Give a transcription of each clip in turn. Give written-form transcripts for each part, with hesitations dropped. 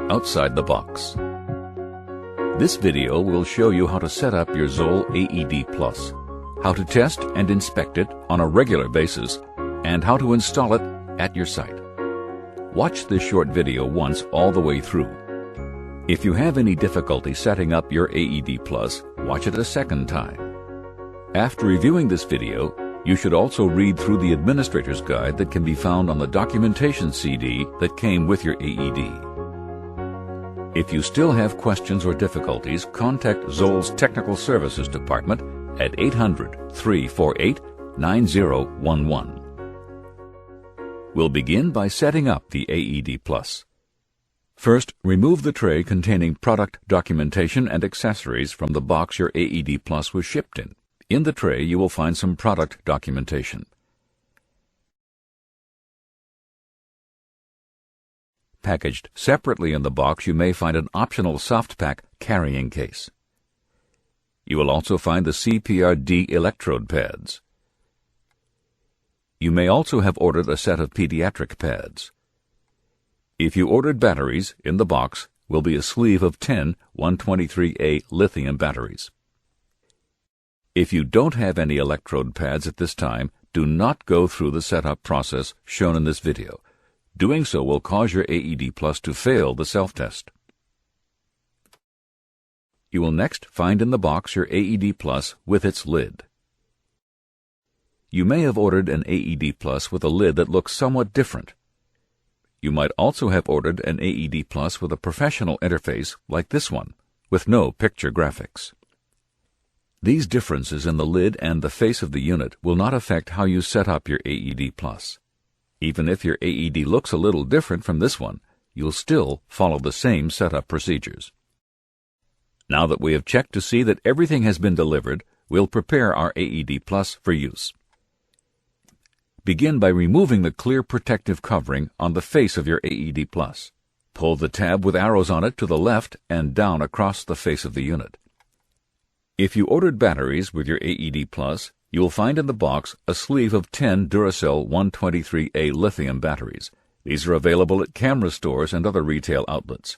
outside the box. This video will show you how to set up your Zoll AED Plus, how to test and inspect it on a regular basis, and how to install it at your site. Watch this short video once all the way through. If you have any difficulty setting up your AED Plus, watch it a second time. After reviewing this video, you should also read through the administrator's guide that can be found on the documentation CD that came with your AED. If you still have questions or difficulties, contact Zoll's Technical Services Department at 800-348-9011. We'll begin by setting up the AED Plus. First, remove the tray containing product documentation and accessories from the box your AED Plus was shipped in. In the tray, you will find some product documentation. Packaged separately in the box, you may find an optional soft pack carrying case. You will also find the CPRD electrode pads. You may also have ordered a set of pediatric pads. If you ordered batteries, in the box will be a sleeve of 10 123A lithium batteries. If you don't have any electrode pads at this time, do not go through the setup process shown in this video. Doing so will cause your AED Plus to fail the self-test. You will next find in the box your AED Plus with its lid. You may have ordered an AED Plus with a lid that looks somewhat different. You might also have ordered an AED Plus with a professional interface like this one, with no picture graphics. These differences in the lid and the face of the unit will not affect how you set up your AED Plus. Even if your AED looks a little different from this one, you'll still follow the same setup procedures. Now that we have checked to see that everything has been delivered, we'll prepare our AED Plus for use. Begin by removing the clear protective covering on the face of your AED Plus. Pull the tab with arrows on it to the left and down across the face of the unit. If you ordered batteries with your AED Plus, you will find in the box a sleeve of 10 Duracell 123A lithium batteries. These are available at camera stores and other retail outlets.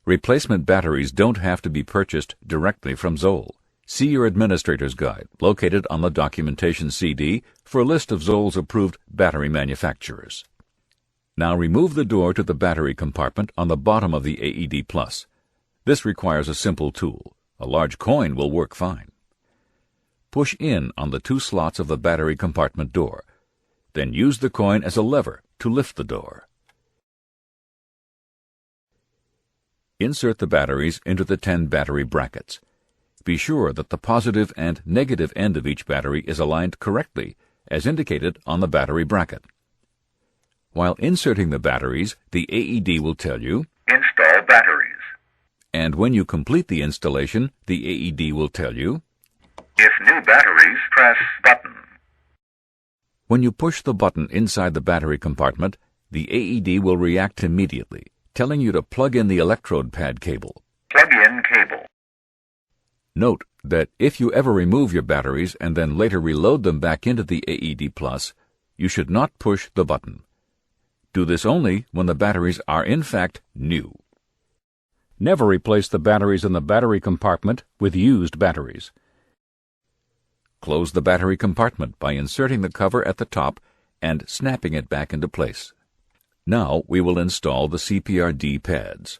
Replacement batteries don't have to be purchased directly from Zoll. See your administrator's guide, located on the documentation CD, for a list of Zoll's approved battery manufacturers. Now remove the door to the battery compartment on the bottom of the AED Plus. This requires a simple tool. A large coin will work fine. Push in on the two slots of the battery compartment door. Then use the coin as a lever to lift the door. Insert the batteries into the 10 battery brackets. Be sure that the positive and negative end of each battery is aligned correctly, as indicated on the battery bracket. While inserting the batteries, the AED will tell you, "Install batteries." And when you complete the installation, the AED will tell you, "If new batteries, press button." When you push the button inside the battery compartment, the AED will react immediately, telling you to plug in the electrode pad cable. Plug in cable. Note that if you ever remove your batteries and then later reload them back into the AED Plus, you should not push the button. Do this only when the batteries are in fact new. Never replace the batteries in the battery compartment with used batteries. Close the battery compartment by inserting the cover at the top and snapping it back into place. Now we will install the CPRD pads.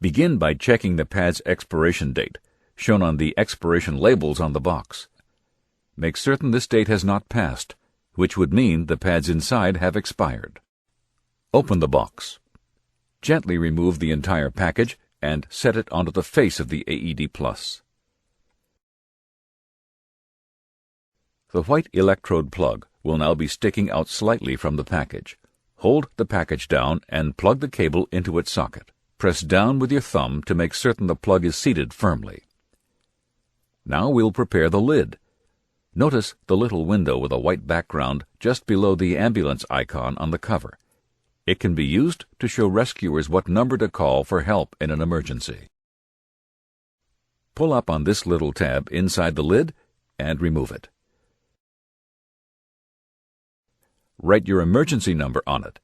Begin by checking the pad's expiration date, shown on the expiration labels on the box. Make certain this date has not passed, which would mean the pads inside have expired. Open the box. Gently remove the entire package and set it onto the face of the AED Plus. The white electrode plug will now be sticking out slightly from the package. Hold the package down and plug the cable into its socket. Press down with your thumb to make certain the plug is seated firmly. Now we'll prepare the lid. Notice the little window with a white background just below the ambulance icon on the cover. It can be used to show rescuers what number to call for help in an emergency. Pull up on this little tab inside the lid and remove it. Write your emergency number on it.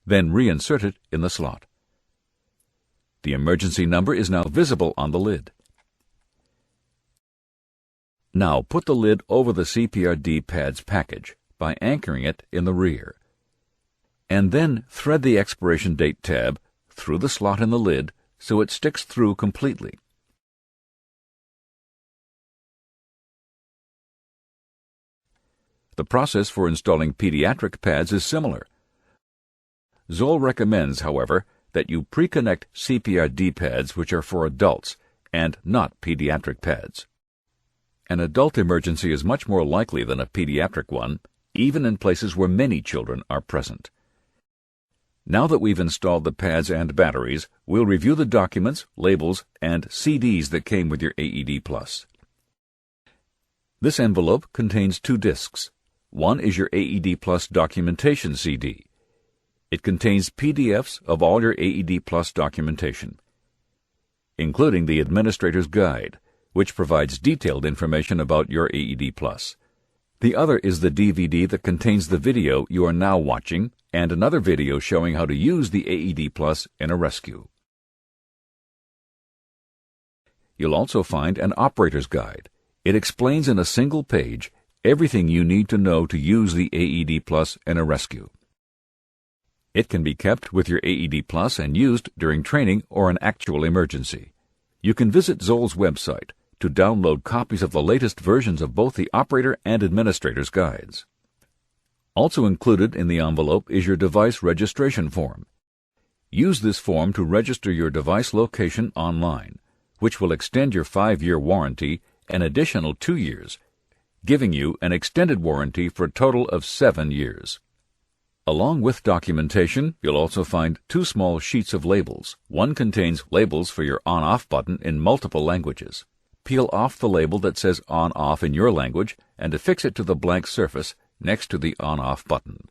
Then reinsert it in the slot. The emergency number is now visible on the lid. Now put the lid over the CPRD pads package by anchoring it in the rear. And then thread the expiration date tab through the slot in the lid so it sticks through completely. The process for installing pediatric pads is similar. Zoll recommends, however, that you pre-connect CPRD pads which are for adults and not pediatric pads. An adult emergency is much more likely than a pediatric one, even in places where many children are present. Now that we've installed the pads and batteries, we'll review the documents, labels, and CDs that came with your AED Plus. This envelope contains 2 discs. One is your AED Plus documentation CD. It contains PDFs of all your AED Plus documentation, including the Administrator's Guide, which provides detailed information about your AED Plus. The other is the DVD that contains the video you are now watching and another video showing how to use the AED Plus in a rescue. You'll also find an operator's guide. It explains in a single page everything you need to know to use the AED Plus in a rescue. It can be kept with your AED Plus and used during training or an actual emergency. You can visit Zoll's website to download copies of the latest versions of both the operator and administrator's guides. Also included in the envelope is your device registration form. Use this form to register your device location online, which will extend your 5-year warranty an additional 2 years, giving you an extended warranty for a total of 7 years. Along with documentation, you'll also find 2 small sheets of labels. One contains labels for your on-off button in multiple languages. Peel off the label that says on-off in your language and affix it to the blank surface next to the on-off button.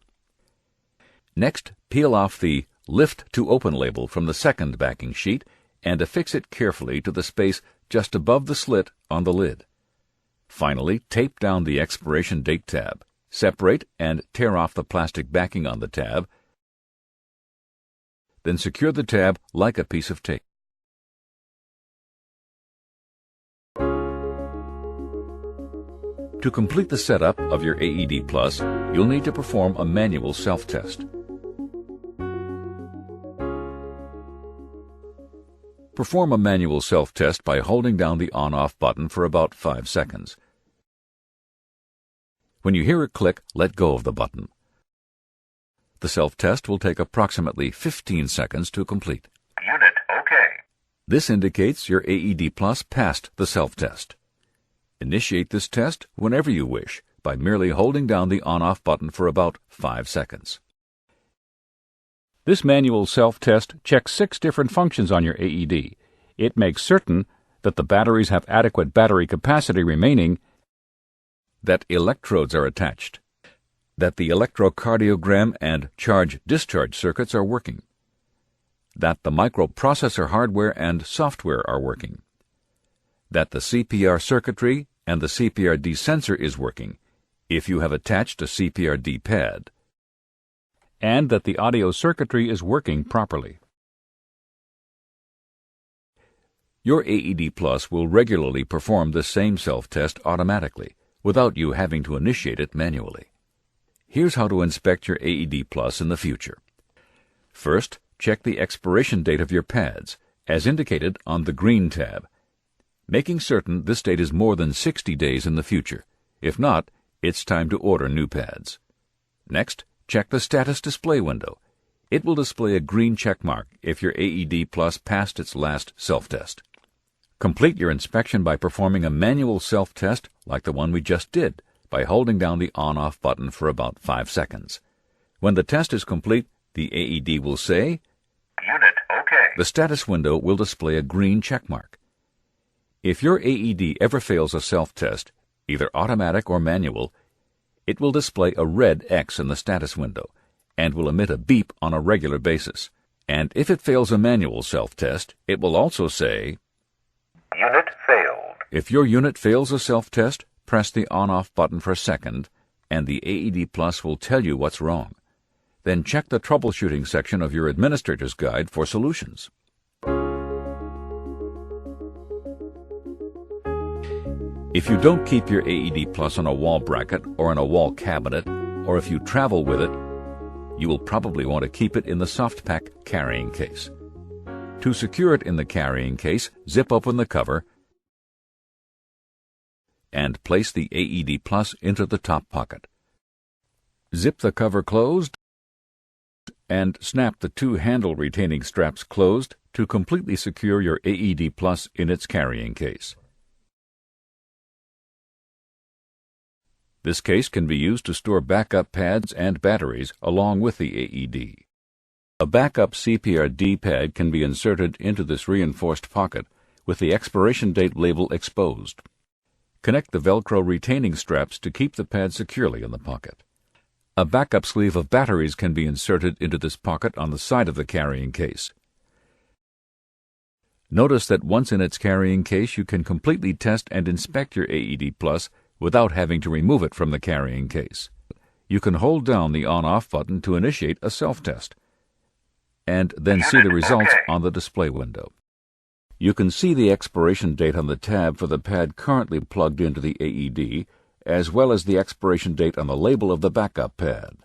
Next, peel off the Lift to Open label from the second backing sheet and affix it carefully to the space just above the slit on the lid. Finally, tape down the expiration date tab. Separate and tear off the plastic backing on the tab. Then secure the tab like a piece of tape. To complete the setup of your AED Plus, you'll need to perform a manual self-test. Perform a manual self-test by holding down the on-off button for about 5 seconds. When you hear a click, let go of the button. The self-test will take approximately 15 seconds to complete. Unit OK. This indicates your AED Plus passed the self-test. Initiate this test whenever you wish by merely holding down the on-off button for about 5 seconds. This manual self-test checks 6 different functions on your AED. It makes certain that the batteries have adequate battery capacity remaining, that electrodes are attached, that the electrocardiogram and charge-discharge circuits are working, that the microprocessor hardware and software are working, that the CPR circuitry and the CPRD sensor is working if you have attached a CPRD pad, and that the audio circuitry is working properly. Your AED Plus will regularly perform the same self-test automatically, without you having to initiate it manually. Here's how to inspect your AED Plus in the future. First, check the expiration date of your pads, as indicated on the green tab, making certain this date is more than 60 days in the future. If not, it's time to order new pads. Next, check the status display window. It will display a green check mark if your AED Plus passed its last self-test. Complete your inspection by performing a manual self-test like the one we just did by holding down the on-off button for about 5 seconds. When the test is complete, the AED will say, Unit OK. The status window will display a green check mark. If your AED ever fails a self-test, either automatic or manual, it will display a red X in the status window and will emit a beep on a regular basis. And if it fails a manual self-test, it will also say, Unit failed. If your unit fails a self-test, press the on-off button for a second, and the AED Plus will tell you what's wrong. then check the troubleshooting section of your administrator's guide for solutions. If you don't keep your AED Plus on a wall bracket or in a wall cabinet, or if you travel with it, you will probably want to keep it in the soft pack carrying case. To secure it in the carrying case, zip open the cover and place the AED Plus into the top pocket. Zip the cover closed and snap the two handle retaining straps closed to completely secure your AED Plus in its carrying case. This case can be used to store backup pads and batteries along with the AED. A backup CPRD pad can be inserted into this reinforced pocket with the expiration date label exposed. Connect the Velcro retaining straps to keep the pad securely in the pocket. A backup sleeve of batteries can be inserted into this pocket on the side of the carrying case. Notice that once in its carrying case, you can completely test and inspect your AED Plus without having to remove it from the carrying case. You can hold down the on-off button to initiate a self-test, and then see the results on the display window. You can see the expiration date on the tab for the pad currently plugged into the AED, as well as the expiration date on the label of the backup pad.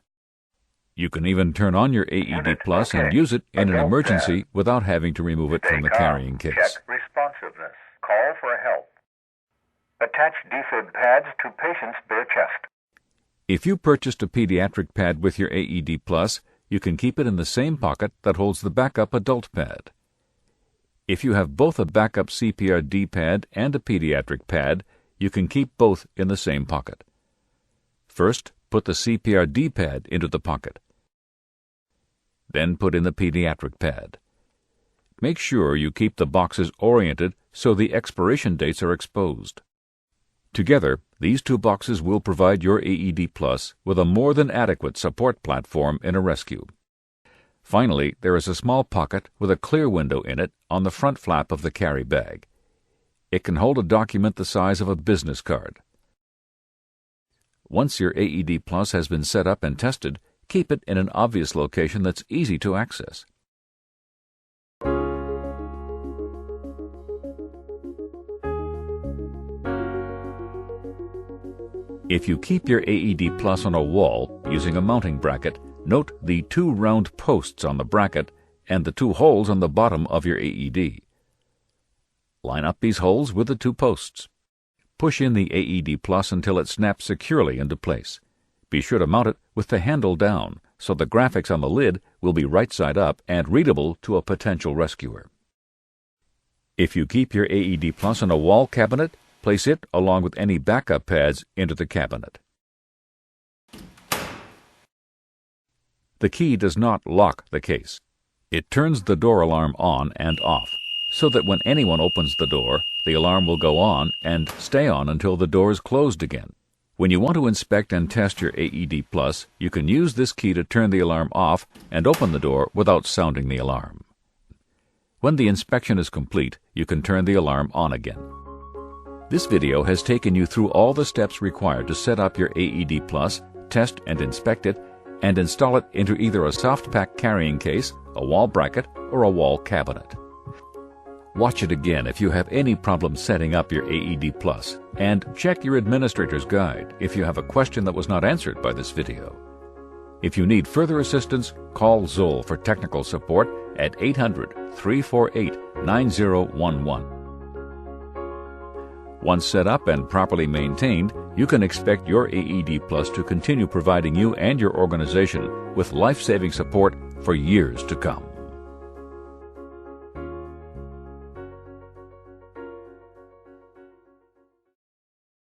You can even turn on your AED Plus and use it in an emergency without having to remove it from the carrying case. Check responsiveness. Call for help. Attach defib pads to patient's bare chest. If you purchased a pediatric pad with your AED Plus, you can keep it in the same pocket that holds the backup adult pad. If you have both a backup CPRD pad and a pediatric pad, you can keep both in the same pocket. First, put the CPRD pad into the pocket. Then put in the pediatric pad. Make sure you keep the boxes oriented so the expiration dates are exposed. Together, these two boxes will provide your AED Plus with a more than adequate support platform in a rescue. Finally, there is a small pocket with a clear window in it on the front flap of the carry bag. It can hold a document the size of a business card. Once your AED Plus has been set up and tested, keep it in an obvious location that's easy to access. If you keep your AED Plus on a wall using a mounting bracket, note the two round posts on the bracket and the two holes on the bottom of your AED. Line up these holes with the two posts. Push in the AED Plus until it snaps securely into place. Be sure to mount it with the handle down so the graphics on the lid will be right side up and readable to a potential rescuer. If you keep your AED Plus on a wall cabinet, place it along with any backup pads into the cabinet. The key does not lock the case. It turns the door alarm on and off, so that when anyone opens the door, the alarm will go on and stay on until the door is closed again. When you want to inspect and test your AED Plus, you can use this key to turn the alarm off and open the door without sounding the alarm. When the inspection is complete, you can turn the alarm on again. This video has taken you through all the steps required to set up your AED Plus, test and inspect it, and install it into either a soft pack carrying case, a wall bracket, or a wall cabinet. Watch it again if you have any problem setting up your AED Plus, and check your administrator's guide if you have a question that was not answered by this video. If you need further assistance, call Zoll for technical support at 800-348-9011. Once set up and properly maintained, you can expect your AED Plus to continue providing you and your organization with life-saving support for years to come.